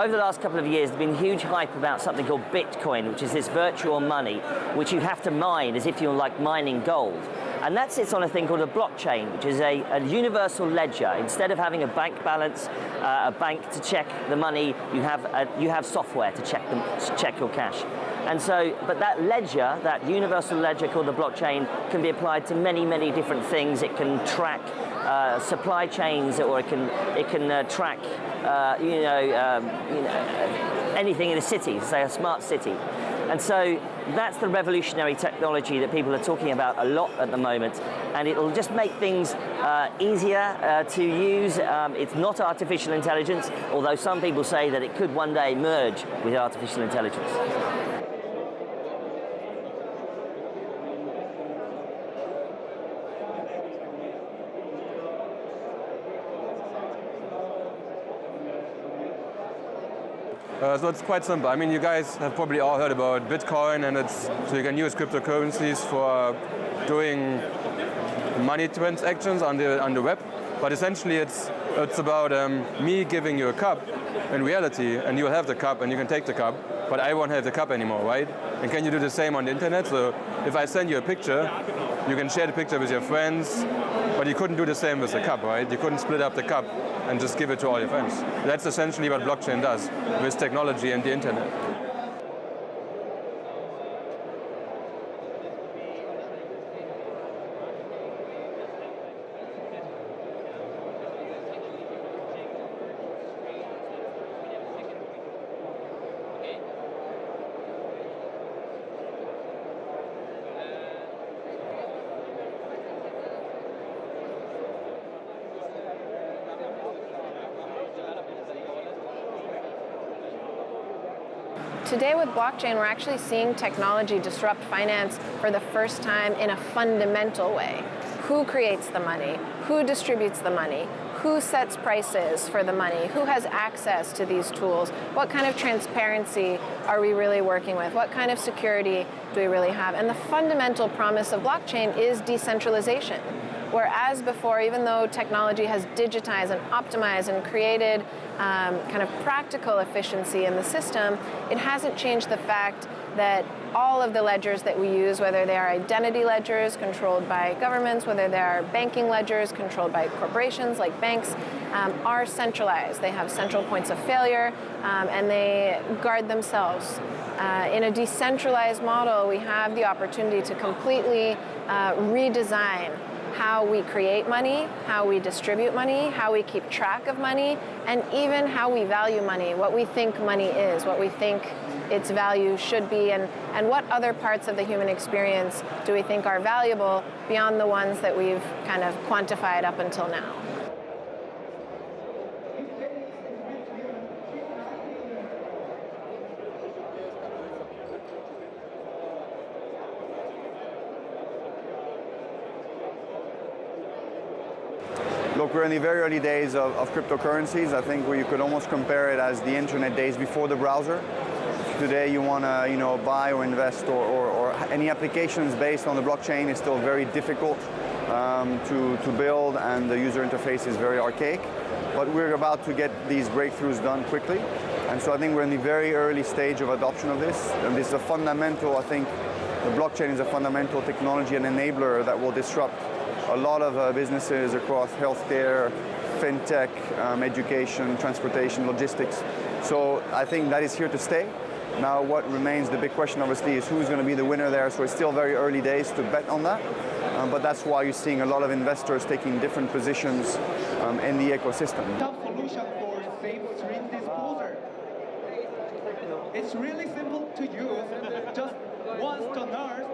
over the last couple of years, there's been huge hype about something called Bitcoin, which is this virtual money, which you have to mine as if you're like mining gold. And that sits on a thing called a blockchain, which is a universal ledger. Instead of having a bank balance, a bank to check the money, you have software to check your cash. And so, but that ledger, that universal ledger called the blockchain, can be applied to many, many different things. It can track supply chains, or it can track anything in a city, say a smart city. And so that's the revolutionary technology that people are talking about a lot at the moment, and it'll just make things easier to use. It's not artificial intelligence, although some people say that it could one day merge with artificial intelligence. So it's quite simple. I mean, you guys have probably all heard about Bitcoin, and so you can use cryptocurrencies for doing money transactions on the web. But essentially, it's about me giving you a cup in reality, and you'll have the cup, and you can take the cup, but I won't have the cup anymore, right? And can you do the same on the internet? So if I send you a picture, you can share the picture with your friends, but you couldn't do the same with the cup, right? You couldn't split up the cup and just give it to all your friends. That's essentially what blockchain does with technology and the internet. Today with blockchain, we're actually seeing technology disrupt finance for the first time in a fundamental way. Who creates the money? Who distributes the money? Who sets prices for the money? Who has access to these tools? What kind of transparency are we really working with? What kind of security do we really have? And the fundamental promise of blockchain is decentralization. Whereas before, even though technology has digitized and optimized and created kind of practical efficiency in the system, it hasn't changed the fact that all of the ledgers that we use, whether they are identity ledgers controlled by governments, whether they are banking ledgers controlled by corporations like banks, are centralized. They have central points of failure, and they guard themselves. In a decentralized model, we have the opportunity to completely redesign how we create money, how we distribute money, how we keep track of money, and even how we value money, what we think money is, what we think its value should be, and what other parts of the human experience do we think are valuable beyond the ones that we've kind of quantified up until now. Look, we're in the very early days of cryptocurrencies. I think you could almost compare it as the internet days before the browser. Today you want to buy or invest or any applications based on the blockchain is still very difficult to build, and the user interface is very archaic. But we're about to get these breakthroughs done quickly. And so I think we're in the very early stage of adoption of this. And this is a fundamental, I think, the blockchain is a fundamental technology and enabler that will disrupt a lot of businesses across healthcare, fintech, education, transportation, logistics. So I think that is here to stay. Now what remains, the big question obviously, is who's going to be the winner there. So it's still very early days to bet on that. But that's why you're seeing a lot of investors taking different positions in the ecosystem. Top solution for safe stream disposal. It's really simple to use. Just one toner